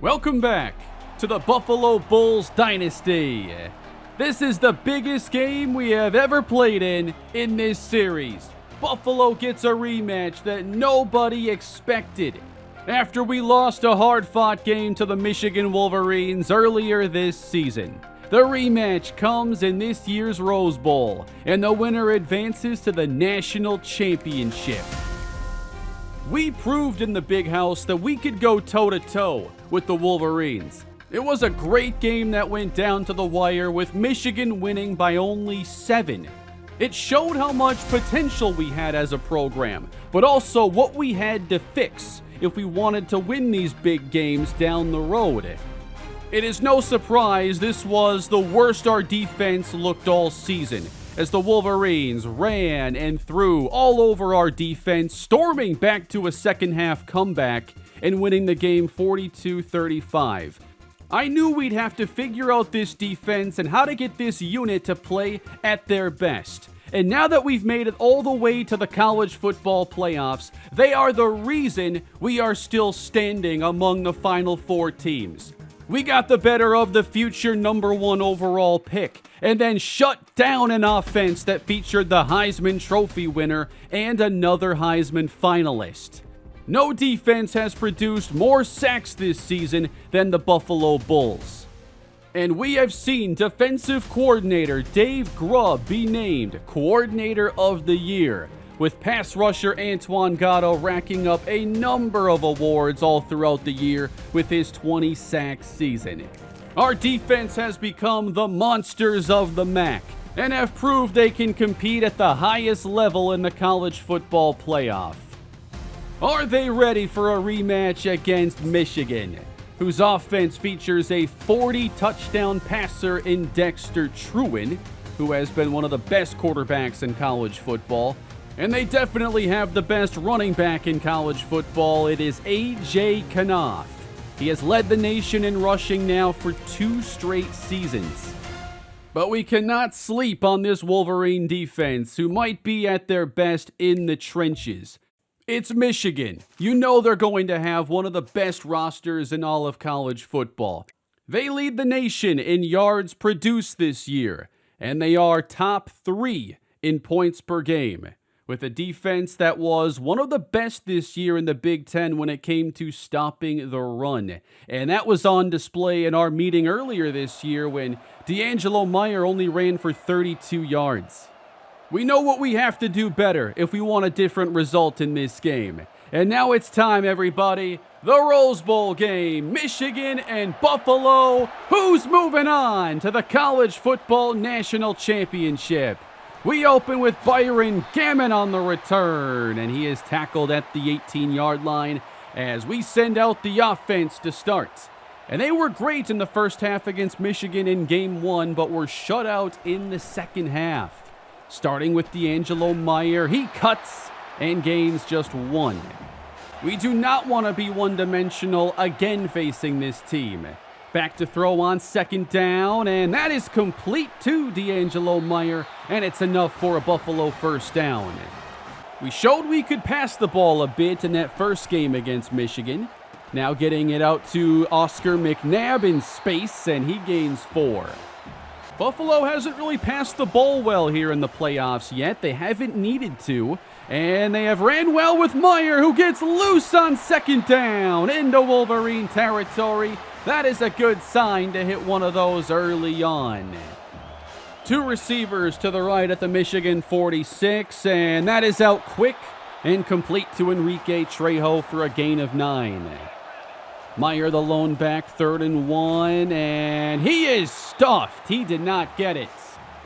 Welcome back to the Buffalo Bulls Dynasty. This is the biggest game we have ever played in this series. Buffalo gets a rematch that nobody expected after we lost a hard-fought game to the Michigan Wolverines earlier this season. The rematch comes in this year's Rose Bowl, and the winner advances to the national championship. We proved in the Big House that we could go toe-to-toe with the Wolverines. It was a great game that went down to the wire, with Michigan winning by only 7. It showed how much potential we had as a program, but also what we had to fix if we wanted to win these big games down the road. It is no surprise this was the worst our defense looked all season, as the Wolverines ran and threw all over our defense, storming back to a second-half comeback and winning the game 42-35. I knew we'd have to figure out this defense and how to get this unit to play at their best. And now that we've made it all the way to the college football playoffs, they are the reason we are still standing among the Final Four teams. We got the better of the future number 1 overall pick, and then shut down an offense that featured the Heisman Trophy winner and another Heisman finalist. No defense has produced more sacks this season than the Buffalo Bulls. And we have seen defensive coordinator Dave Grubb be named Coordinator of the Year, with pass rusher Antoine Gatto racking up a number of awards all throughout the year with his 20-sack season. Our defense has become the monsters of the MAC and have proved they can compete at the highest level in the college football playoff. Are they ready for a rematch against Michigan, whose offense features a 40-touchdown passer in Dexter Truin, who has been one of the best quarterbacks in college football? And they definitely have the best running back in college football. It is A.J. Knopf. He has led the nation in rushing now for 2 straight seasons. But we cannot sleep on this Wolverine defense, who might be at their best in the trenches. It's Michigan. You know they're going to have one of the best rosters in all of college football. They lead the nation in yards produced this year, and they are top 3 in points per game, with a defense that was one of the best this year in the Big Ten when it came to stopping the run. And that was on display in our meeting earlier this year when D'Angelo Meyer only ran for 32 yards. We know what we have to do better if we want a different result in this game. And now it's time, everybody. The Rose Bowl game, Michigan and Buffalo. Who's moving on to the College Football National Championship? We open with Byron Gammon on the return, and he is tackled at the 18-yard line as we send out the offense to start. And they were great in the first half against Michigan in Game 1, but were shut out in the second half. Starting with D'Angelo Meyer, he cuts and gains just 1. We do not want to be one-dimensional again facing this team. Back to throw on second down, and that is complete to D'Angelo Meyer, and it's enough for a Buffalo first down. We showed we could pass the ball a bit in that first game against Michigan. Now getting it out to Oscar McNabb in space, and he gains 4. Buffalo hasn't really passed the ball well here in the playoffs yet. They haven't needed to, and they have ran well with Meyer, who gets loose on second down into Wolverine territory. That is a good sign to hit one of those early on. 2 receivers to the right at the Michigan 46, and that is out quick and complete to Enrique Trejo for a gain of 9. Meyer, the lone back, 3rd and 1, and he is stuffed. He did not get it.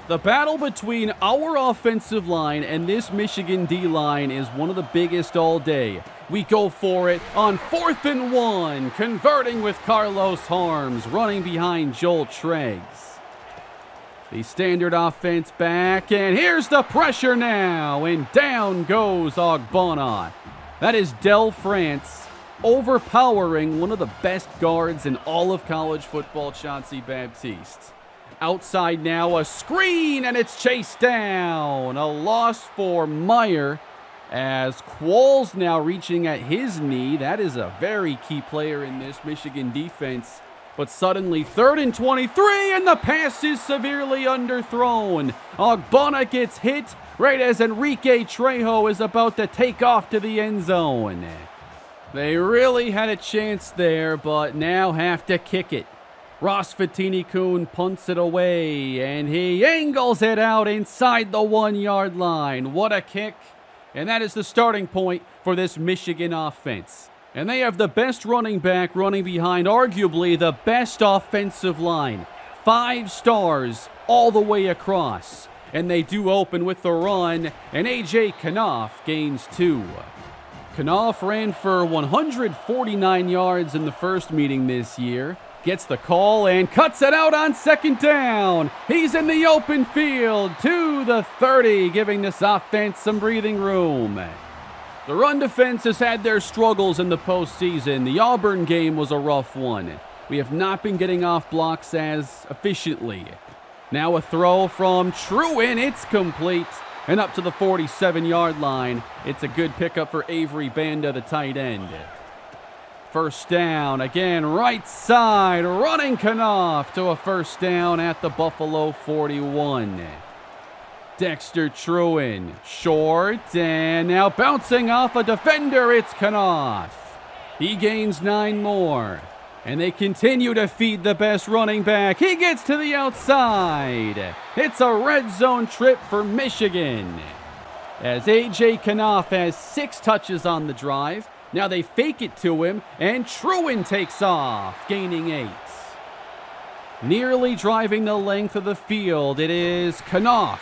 The battle between our offensive line and this Michigan D-line is one of the biggest all day. We go for it on 4th and 1, converting with Carlos Harms, running behind Joel Treggs. The standard offense back, and here's the pressure now, and down goes Ogbonna. That is Del France, overpowering one of the best guards in all of college football, Chauncey Baptiste. Outside now, a screen, and it's chased down. A loss for Meyer As Quall's now reaching at his knee. That is a very key player in this Michigan defense. But suddenly 3rd and 23, and the pass is severely underthrown. Ogbonna gets hit right as Enrique Trejo is about to take off to the end zone. They really had a chance there, but now have to kick it. Ross Fatini-Kuhn punts it away, and he angles it out inside the 1-yard line. What a kick. And that is the starting point for this Michigan offense. And they have the best running back running behind arguably the best offensive line. 5 stars all the way across. And they do open with the run, and A.J. Knopf gains 2. Knopf ran for 149 yards in the first meeting this year. Gets the call and cuts it out on 2nd down. He's in the open field to the 30, giving this offense some breathing room. The run defense has had their struggles in the postseason. The Auburn game was a rough one. We have not been getting off blocks as efficiently. Now a throw from Truen. It's complete and up to the 47-yard line. It's a good pickup for Avery Banda, the tight end. 1st down, again, right side, running Knopf to a 1st down at the Buffalo 41. Dexter Truen, short, and now bouncing off a defender, it's Knopf. He gains 9 more, and they continue to feed the best running back. He gets to the outside. It's a red zone trip for Michigan. As A.J. Knopf has 6 touches on the drive. Now they fake it to him, and Truen takes off, gaining 8. Nearly driving the length of the field, it is Knopf.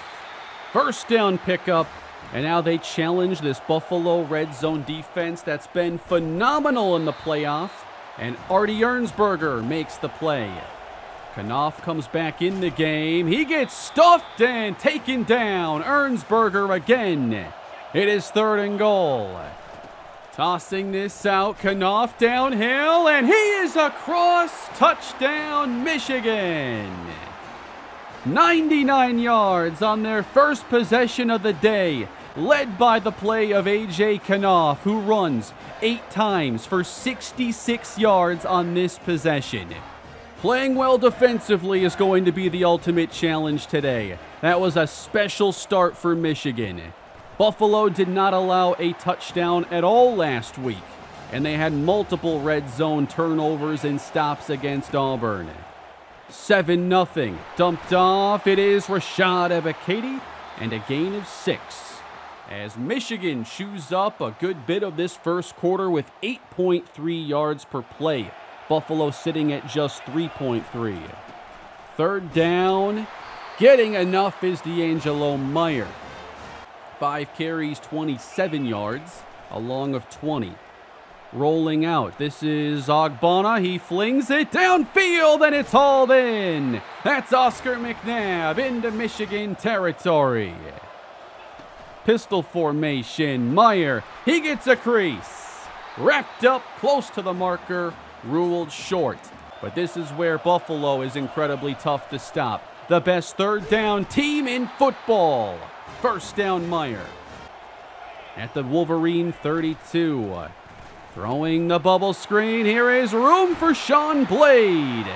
1st down pickup, and now they challenge this Buffalo red zone defense that's been phenomenal in the playoff, and Artie Ernsberger makes the play. Knopf comes back in the game. He gets stuffed and taken down. Ernsberger again. It is 3rd and goal. Tossing this out, Knopf downhill, and he is across. Touchdown, Michigan. 99 yards on their first possession of the day, led by the play of A.J. Knopf, who runs 8 times for 66 yards on this possession. Playing well defensively is going to be the ultimate challenge today. That was a special start for Michigan. Buffalo did not allow a touchdown at all last week, and they had multiple red zone turnovers and stops against Auburn. 7-0, dumped off. It is Rashad Ebiketie, and a gain of 6. As Michigan chews up a good bit of this first quarter with 8.3 yards per play. Buffalo sitting at just 3.3. 3rd down, getting enough is D'Angelo Meyer. 5 carries, 27 yards, a long of 20. Rolling out, this is Ogbonna. He flings it downfield, and it's hauled in. That's Oscar McNabb into Michigan territory. Pistol formation, Meyer, he gets a crease. Wrapped up close to the marker, ruled short. But this is where Buffalo is incredibly tough to stop. The best 3rd down team in football. 1st down, Meyer. At the Wolverine 32. Throwing the bubble screen. Here is room for Sean Blade.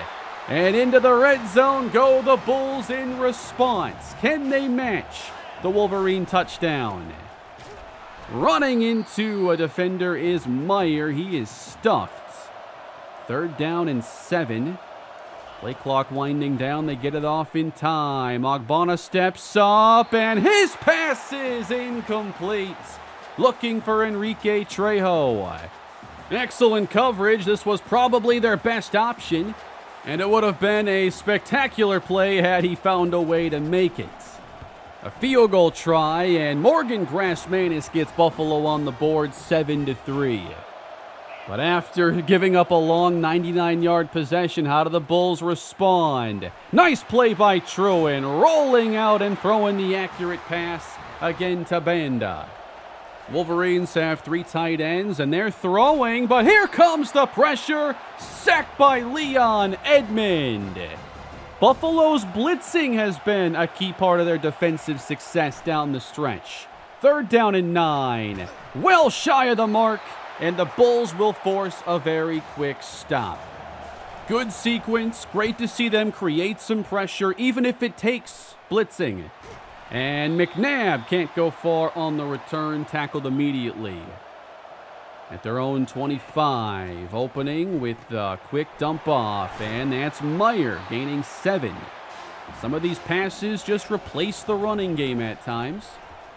And into the red zone go the Bulls in response. Can they match the Wolverine touchdown? Running into a defender is Meyer. He is stuffed. 3rd down and 7. Play clock winding down. They get it off in time. Ogbonna steps up, and his pass is incomplete. Looking for Enrique Trejo. Excellent coverage. This was probably their best option, and it would have been a spectacular play had he found a way to make it. A field goal try, and Morgan Grassmanis gets Buffalo on the board 7-3. But after giving up a long 99-yard possession, how do the Bulls respond? Nice play by Truen, rolling out and throwing the accurate pass again to Banda. Wolverines have 3 tight ends, and they're throwing, but here comes the pressure. Sacked by Leon Edmond. Buffalo's blitzing has been a key part of their defensive success down the stretch. 3rd down and 9. Well shy of the mark, and the Bulls will force a very quick stop. Good sequence. Great to see them create some pressure, even if it takes blitzing. And McNabb can't go far on the return, tackled immediately. At their own 25, opening with a quick dump off, and that's Meyer gaining 7. Some of these passes just replace the running game at times.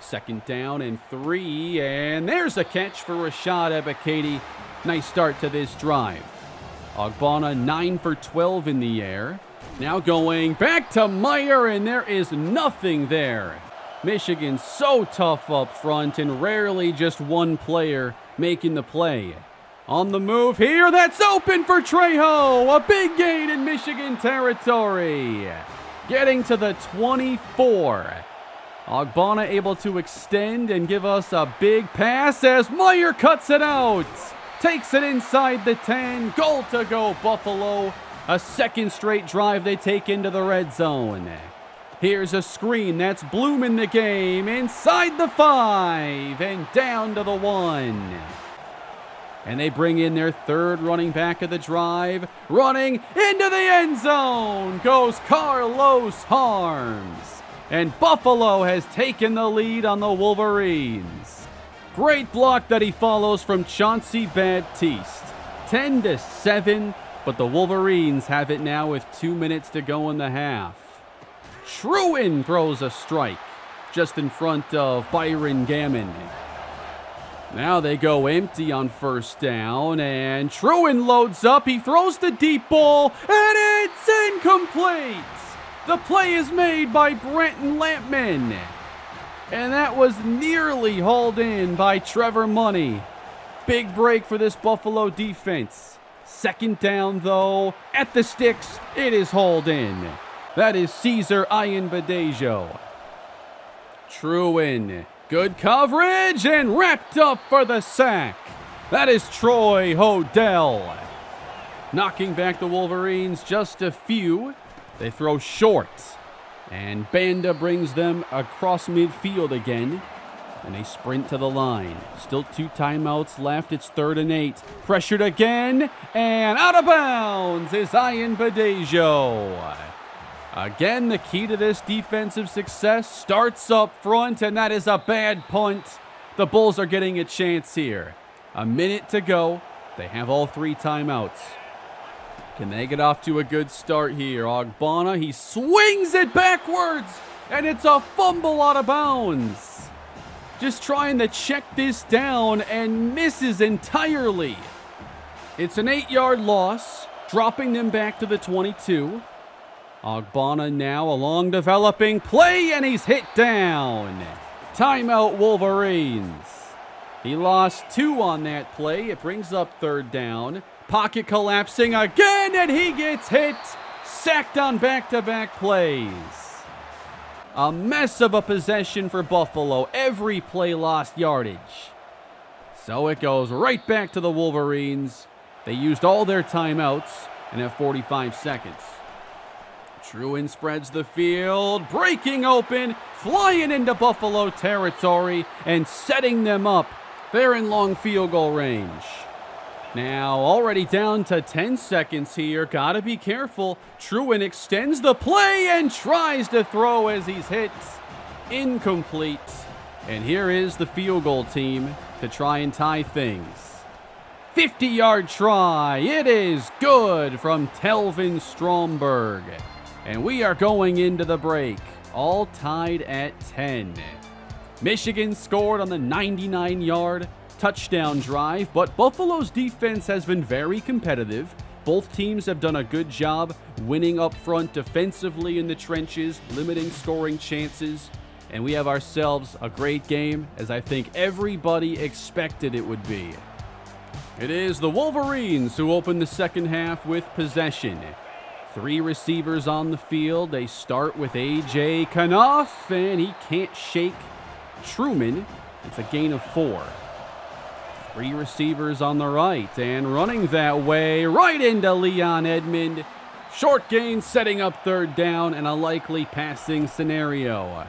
2nd down and 3, and there's a catch for Rashad Ebiketie. Nice start to this drive. Ogbonna 9 for 12 in the air. Now going back to Meyer, and there is nothing there. Michigan so tough up front, and rarely just one player making the play. On the move here, that's open for Trejo. A big gain in Michigan territory. Getting to the 24. Ogbonna able to extend and give us a big pass as Meyer cuts it out. Takes it inside the 10. Goal to go, Buffalo. A 2nd straight drive they take into the red zone. Here's a screen. That's Bloom in the game. Inside the 5 and down to the 1. And they bring in their 3rd running back of the drive. Running into the end zone goes Carlos Harms. And Buffalo has taken the lead on the Wolverines. Great block that he follows from Chauncey Baptiste. 10-7, but the Wolverines have it now with 2 minutes to go in the half. Truen throws a strike just in front of Byron Gammon. Now they go empty on 1st down, and Truen loads up. He throws the deep ball, and it's incomplete. The play is made by Brenton Lampman, and that was nearly hauled in by Trevor Money. Big break for this Buffalo defense. 2nd down, though, at the sticks, it is hauled in. That is Cesar Ayanbadejo. Truen, good coverage, and wrapped up for the sack. That is Troy Hodell. Knocking back the Wolverines just a few. They throw short, and Banda brings them across midfield again, and they sprint to the line. Still 2 timeouts left. It's 3rd and 8. Pressured again, and out of bounds is Ayanbadejo. Again, the key to this defensive success starts up front, and that is a bad punt. The Bulls are getting a chance here. A minute to go. They have all 3 timeouts. Can they get off to a good start here? Ogbonna, he swings it backwards, and it's a fumble out of bounds. Just trying to check this down and misses entirely. It's an 8-yard loss, dropping them back to the 22. Ogbonna now a long developing play, and he's hit down. Timeout Wolverines. He lost 2 on that play. It brings up 3rd down. Pocket collapsing again, and he gets hit. Sacked on back-to-back plays. A mess of a possession for Buffalo. Every play lost yardage. So it goes right back to the Wolverines. They used all their timeouts and have 45 seconds. Truen spreads the field, breaking open, flying into Buffalo territory, and setting them up. They're in long field goal range. Now, already down to 10 seconds here. Gotta be careful. Truen extends the play and tries to throw as he's hit. Incomplete. And here is the field goal team to try and tie things. 50-yard try. It is good from Telvin Stromberg. And we are going into the break. All tied at 10. Michigan scored on the 99-yard touchdown drive, but Buffalo's defense has been very competitive. Both teams have done a good job winning up front defensively in the trenches, limiting scoring chances, and we have ourselves a great game, as I think everybody expected it would be. It is the Wolverines who open the second half with possession. 3 receivers on the field. They start with A.J. Kanoff, and he can't shake Truman. It's a gain of 4. 3 receivers on the right, and running that way, right into Leon Edmond. Short gain, setting up 3rd down, and a likely passing scenario.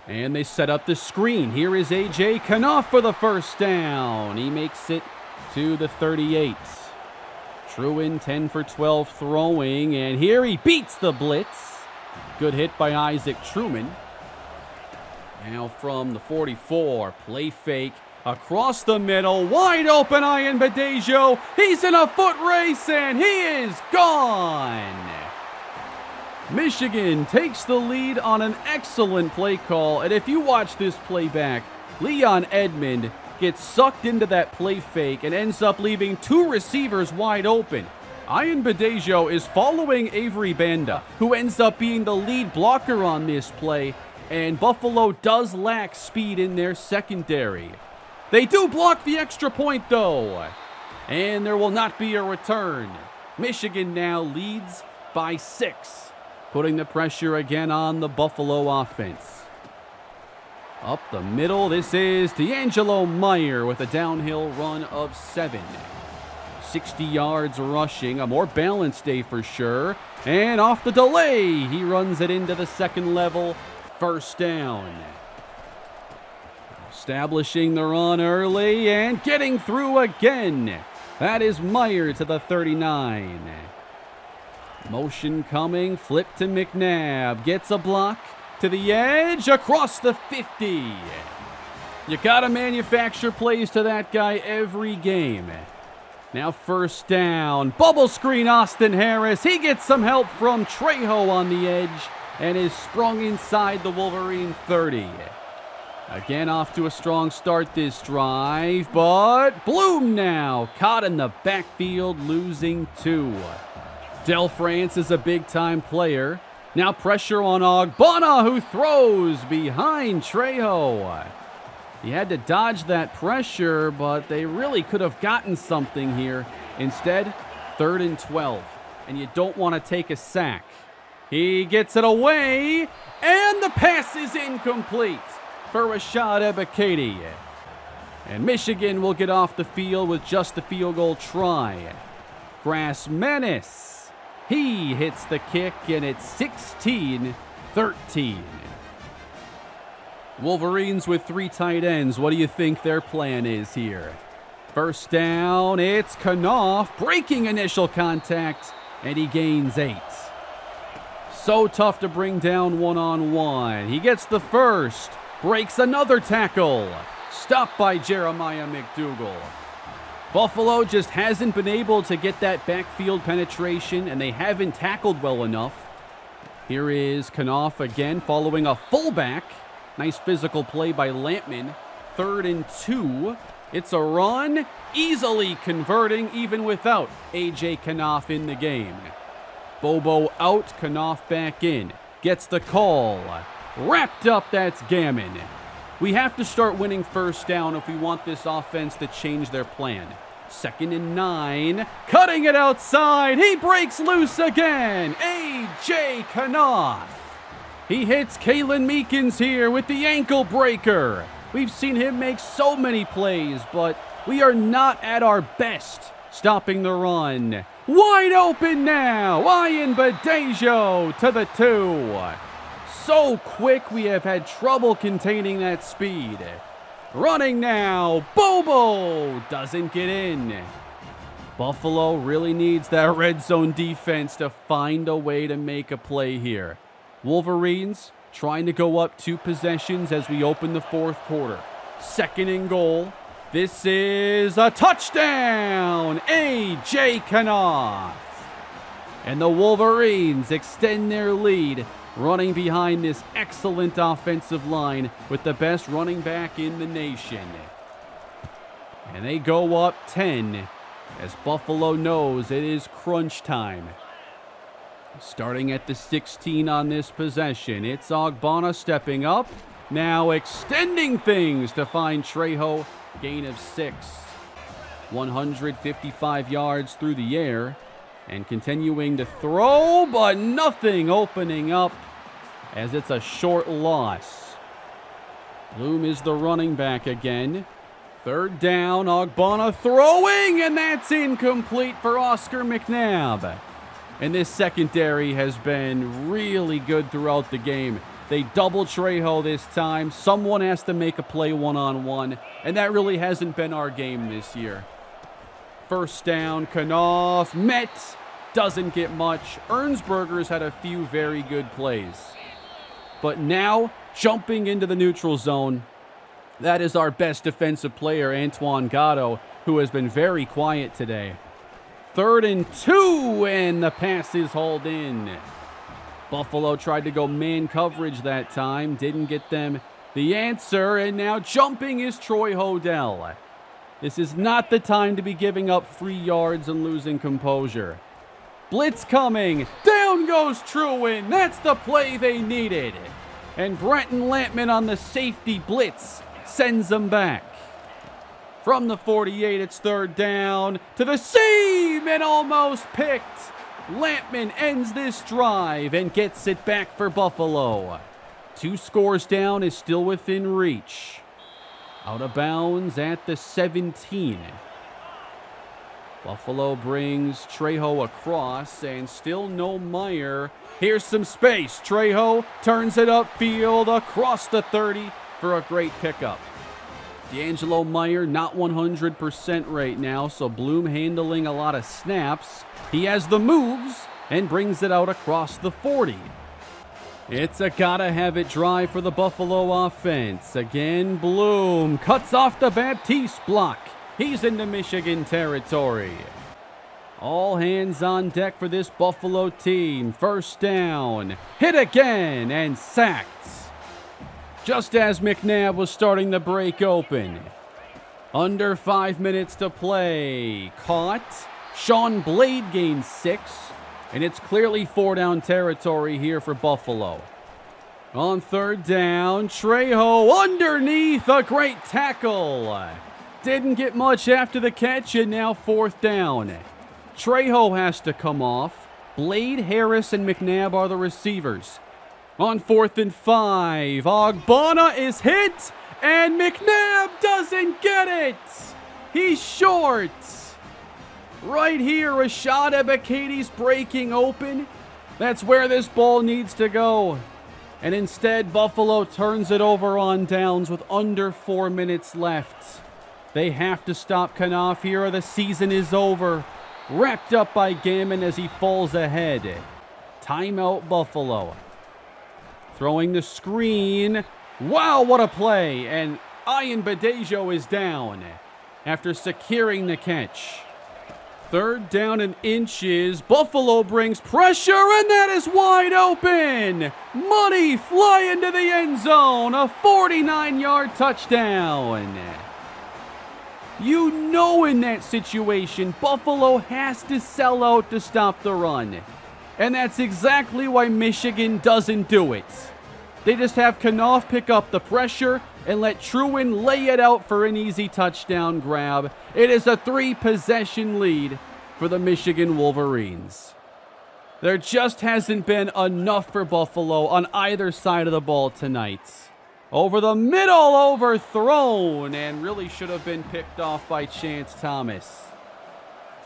And they set up the screen. Here is A.J. Knopf for the first down. He makes it to the 38. Truin 10 for 12 throwing, and here he beats the blitz. Good hit by Isaac Truman. Now from the 44, play fake. Across the middle, wide open Ian Badejo. He's in a foot race, and he is gone. Michigan takes the lead on an excellent play call, and if you watch this play back, Leon Edmond gets sucked into that play fake and ends up leaving two receivers wide open. Ian Badejo is following Avery Banda, who ends up being the lead blocker on this play, and Buffalo does lack speed in their secondary. They do block the extra point, though, and there will not be a return. Michigan now leads by 6, putting the pressure again on the Buffalo offense. Up the middle, this is D'Angelo Meyer with a downhill run of 7. 60 yards rushing, a more balanced day for sure. And off the delay, he runs it into the second level, first down. Establishing the run early and getting through again. That is Meyer to the 39. Motion coming, flip to McNabb, gets a block to the edge, across the 50. You gotta manufacture plays to that guy every game. Now first down, bubble screen Austin Harris. He gets some help from Trejo on the edge and is sprung inside the Wolverine 30. Again off to a strong start this drive, but Bloom now caught in the backfield, losing 2. Del France is a big-time player. Now pressure on Ogbonna, who throws behind Trejo. He had to dodge that pressure, but they really could have gotten something here. Instead, 3rd and 12, and you don't want to take a sack. He gets it away, and the pass is incomplete for Rashad Ebiketie. And Michigan will get off the field with just the field goal try. Grass Menace, he hits the kick, and it's 16-13. Wolverines with 3 tight ends. What do you think their plan is here? First down, it's Knopf breaking initial contact, and he gains 8. So tough to bring down one-on-one. He gets the first, breaks another tackle. Stopped by Jeremiah McDougal. Buffalo just hasn't been able to get that backfield penetration, and they haven't tackled well enough. Here is Knopf again following a fullback. Nice physical play by Lampman. 3rd and 2. It's a run, easily converting even without A.J. Knopf in the game. Bobo out, Knopf back in. Gets the call. Wrapped up, that's Gammon. We have to start winning first down if we want this offense to change their plan. 2nd and 9. Cutting it outside. He breaks loose again. A.J. Knopf. He hits Kalen Meekins here with the ankle breaker. We've seen him make so many plays, but we are not at our best stopping the run. Wide open now. Ian Badejo to the 2. So quick, we have had trouble containing that speed. Running now. Bobo doesn't get in. Buffalo really needs that red zone defense to find a way to make a play here. Wolverines trying to go up 2 possessions as we open the 4th quarter. 2nd and goal. This is a touchdown! A.J. Knopf. And the Wolverines extend their lead, running behind this excellent offensive line with the best running back in the nation. And they go up 10 as Buffalo knows it is crunch time. Starting at the 16 on this possession, it's Ogbonna stepping up, now extending things to find Trejo, gain of 6. 155 yards through the air, and continuing to throw, but nothing opening up as it's a short loss. Bloom is the running back again. 3rd down, Ogbonna throwing, and that's incomplete for Oscar McNabb. And this secondary has been really good throughout the game. They double Trejo this time. Someone has to make a play one-on-one, and that really hasn't been our game this year. First down, Knopf, met, doesn't get much. Ernsberger's had a few very good plays. But now, jumping into the neutral zone, that is our best defensive player, Antoine Gatto, who has been very quiet today. 3rd and 2, and the pass is hauled in. Buffalo tried to go man coverage that time, didn't get them the answer, and now jumping is Troy Hodel. This is not the time to be giving up 3 yards and losing composure. Blitz coming, down goes Truin, that's the play they needed. And Brenton Lampman on the safety blitz sends them back. From the 48, it's 3rd down to the seam and almost picked. Lampman ends this drive and gets it back for Buffalo. 2 scores down is still within reach. Out of bounds at the 17. Buffalo brings Trejo across and still no Meyer. Here's some space. Trejo turns it upfield across the 30 for a great pickup. D'Angelo Meyer not 100% right now, so Bloom handling a lot of snaps. He has the moves and brings it out across the 40. It's a gotta-have-it drive for the Buffalo offense. Again, Bloom cuts off the Baptiste block. He's into Michigan territory. All hands on deck for this Buffalo team. First down, hit again, and sacked. Just as McNabb was starting to break open. Under 5 minutes to play. Caught. Sean Blade gains 6. And it's clearly 4-down territory here for Buffalo. On 3rd down, Trejo underneath, a great tackle. Didn't get much after the catch, and now 4th down. Trejo has to come off. Blade, Harris, and McNabb are the receivers. On 4th and 5, Ogbonna is hit, and McNabb doesn't get it. He's short. Right here, Rashad Ebikete's breaking open. That's where this ball needs to go. And instead, Buffalo turns it over on downs with under 4 minutes left. They have to stop Knopf here or the season is over. Wrapped up by Gammon as he falls ahead. Timeout, Buffalo. Throwing the screen. Wow, what a play. And Ian Badejo is down after securing the catch. 3rd down and inches. Buffalo brings pressure, and that is wide open. Money fly into the end zone. A 49-yard touchdown. You know in that situation, Buffalo has to sell out to stop the run. And that's exactly why Michigan doesn't do it. They just have Knopf pick up the pressure and let Truin lay it out for an easy touchdown grab. It is a 3-possession lead for the Michigan Wolverines. There just hasn't been enough for Buffalo on either side of the ball tonight. Over the middle, overthrown, and really should have been picked off by Chance Thomas.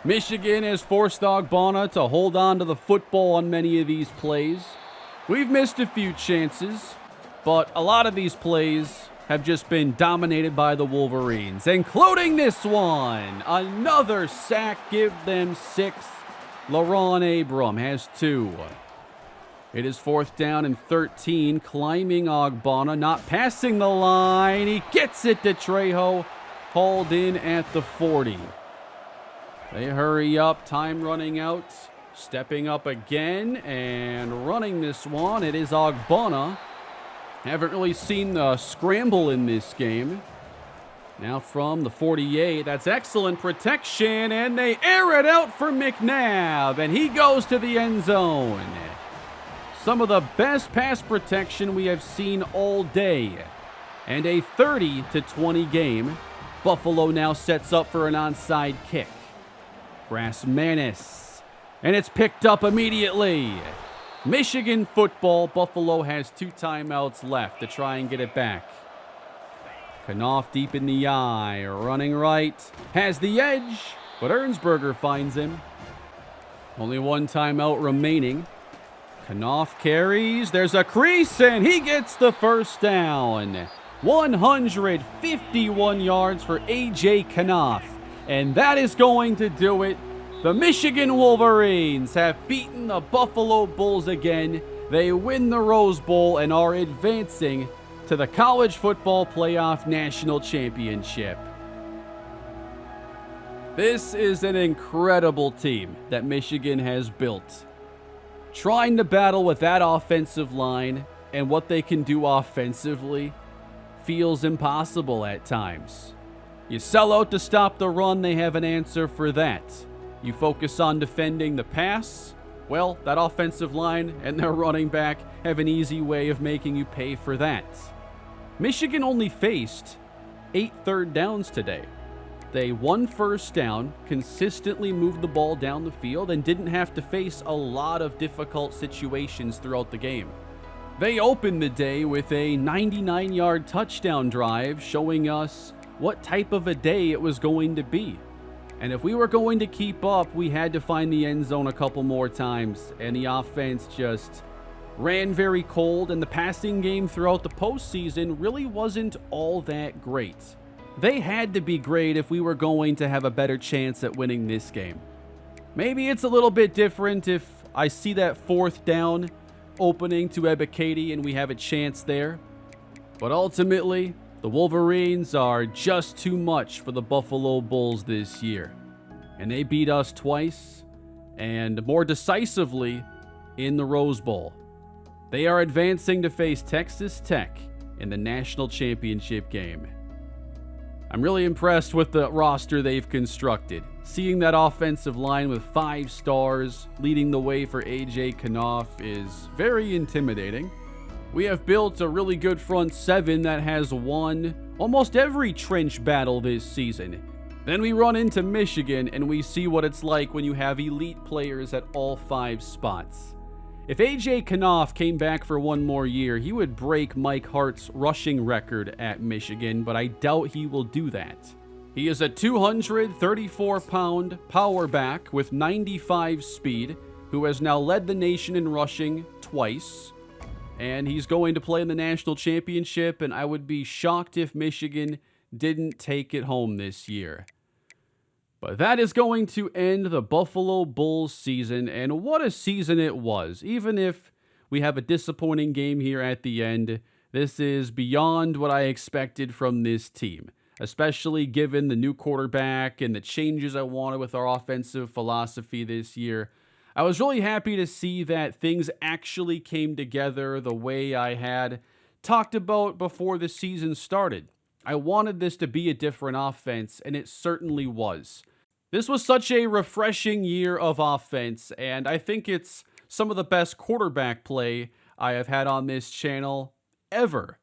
Michigan has forced Ogbonna to hold on to the football on many of these plays. We've missed a few chances, but a lot of these plays have just been dominated by the Wolverines, including this one. Another sack, give them 6. LaRon Abram has 2. It is 4th down and 13, climbing Ogbonna, not passing the line. He gets it to Trejo, hauled in at the 40. They hurry up, time running out. Stepping up again and running this one. It is Ogbonna. Haven't really seen the scramble in this game. Now from the 48. That's excellent protection. And they air it out for McNabb. And he goes to the end zone. Some of the best pass protection we have seen all day. And a 30-20 game. Buffalo now sets up for an onside kick. Grassmanis. And it's picked up immediately. Michigan football. Buffalo has 2 timeouts left to try and get it back. Knopf deep in the eye. Running right. Has the edge. But Ernsberger finds him. Only 1 timeout remaining. Knopf carries, there's a crease, and he gets the first down. 151 yards for A.J. Knopf, and that is going to do it. The Michigan Wolverines have beaten the Buffalo Bulls again. They win the Rose Bowl and are advancing to the College Football Playoff National Championship. This is an incredible team that Michigan has built. Trying to battle with that offensive line and what they can do offensively feels impossible at times. You sell out to stop the run, they have an answer for that. You focus on defending the pass, well, that offensive line and their running back have an easy way of making you pay for that. Michigan only faced 8 third downs today. They won first down, consistently moved the ball down the field, and didn't have to face a lot of difficult situations throughout the game. They opened the day with a 99-yard touchdown drive, showing us what type of a day it was going to be. And if we were going to keep up, we had to find the end zone a couple more times, and the offense just ran very cold, and the passing game throughout the postseason really wasn't all that great. They had to be great if we were going to have a better chance at winning this game. Maybe it's a little bit different if I see that fourth down opening to Ep.83 and we have a chance there. But ultimately, the Wolverines are just too much for the Buffalo Bulls this year. And they beat us twice, and more decisively, in the Rose Bowl. They are advancing to face Texas Tech in the national championship game. I'm really impressed with the roster they've constructed. Seeing that offensive line with 5 stars leading the way for A.J. Knopf is very intimidating. We have built a really good front 7 that has won almost every trench battle this season. Then we run into Michigan and we see what it's like when you have elite players at all 5 spots. If A.J. Knopf came back for one more year, he would break Mike Hart's rushing record at Michigan, but I doubt he will do that. He is a 234-pound power back with 95 speed, who has now led the nation in rushing twice, and he's going to play in the national championship, and I would be shocked if Michigan didn't take it home this year. But that is going to end the Buffalo Bulls season, and what a season it was. Even if we have a disappointing game here at the end, this is beyond what I expected from this team, especially given the new quarterback and the changes I wanted with our offensive philosophy this year. I was really happy to see that things actually came together the way I had talked about before the season started. I wanted this to be a different offense, and it certainly was. This was such a refreshing year of offense, and I think it's some of the best quarterback play I have had on this channel ever.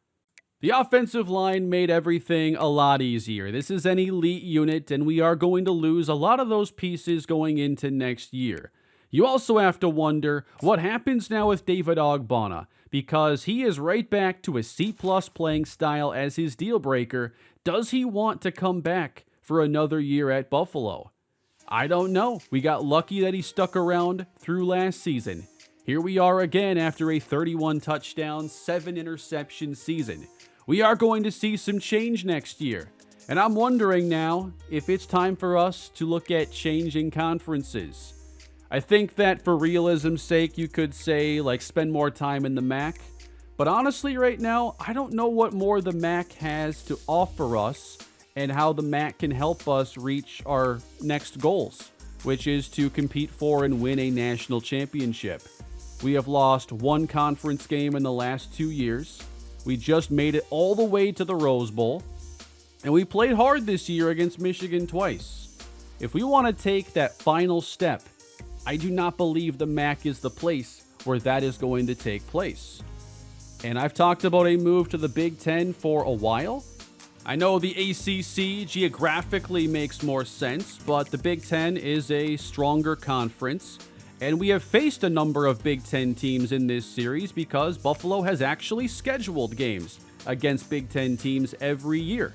The offensive line made everything a lot easier. This is an elite unit, and we are going to lose a lot of those pieces going into next year. You also have to wonder what happens now with David Ogbonna, because he is right back to a C+ playing style as his deal breaker. Does he want to come back for another year at Buffalo? I don't know. We got lucky that he stuck around through last season. Here we are again after a 31 touchdown, 7 interception season. We are going to see some change next year. And I'm wondering now if it's time for us to look at changing conferences. I think that for realism's sake, you could say, like, spend more time in the MAC. But honestly, right now, I don't know what more the MAC has to offer us and how the MAC can help us reach our next goals, which is to compete for and win a national championship. We have lost 1 conference game in the last 2 years. We just made it all the way to the Rose Bowl, and we played hard this year against Michigan twice. If we want to take that final step, I do not believe the MAC is the place where that is going to take place. And I've talked about a move to the Big Ten for a while. I know the ACC geographically makes more sense, but the Big Ten is a stronger conference, and we have faced a number of Big Ten teams in this series because Buffalo has actually scheduled games against Big Ten teams every year.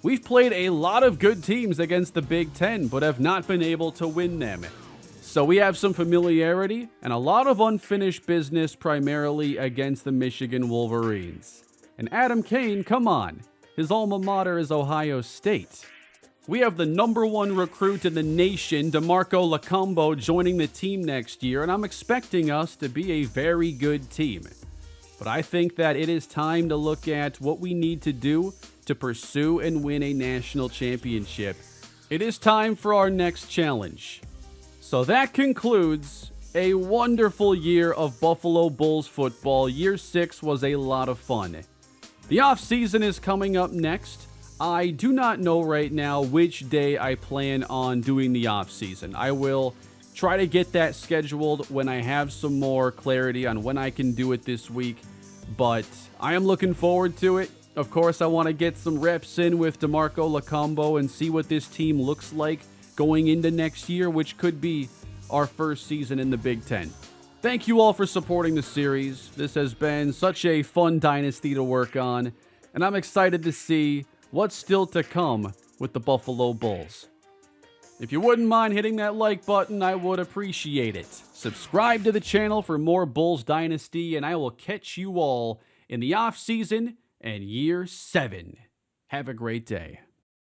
We've played a lot of good teams against the Big Ten, but have not been able to win them. So we have some familiarity and a lot of unfinished business, primarily against the Michigan Wolverines. And Adam Kane, come on, his alma mater is Ohio State. We have the #1 recruit in the nation, DeMarco Lacombo, joining the team next year, and I'm expecting us to be a very good team. But I think that it is time to look at what we need to do to pursue and win a national championship. It is time for our next challenge. So that concludes a wonderful year of Buffalo Bulls football. Year 6 was a lot of fun. The offseason is coming up next. I do not know right now which day I plan on doing the offseason. I will try to get that scheduled when I have some more clarity on when I can do it this week. But I am looking forward to it. Of course, I want to get some reps in with DeMarco Lacombo and see what this team looks like going into next year, which could be our first season in the Big Ten. Thank you all for supporting the series. This has been such a fun dynasty to work on, and I'm excited to see what's still to come with the Buffalo Bulls. If you wouldn't mind hitting that like button, I would appreciate it. Subscribe to the channel for more Bulls Dynasty, and I will catch you all in the offseason and year 7. Have a great day.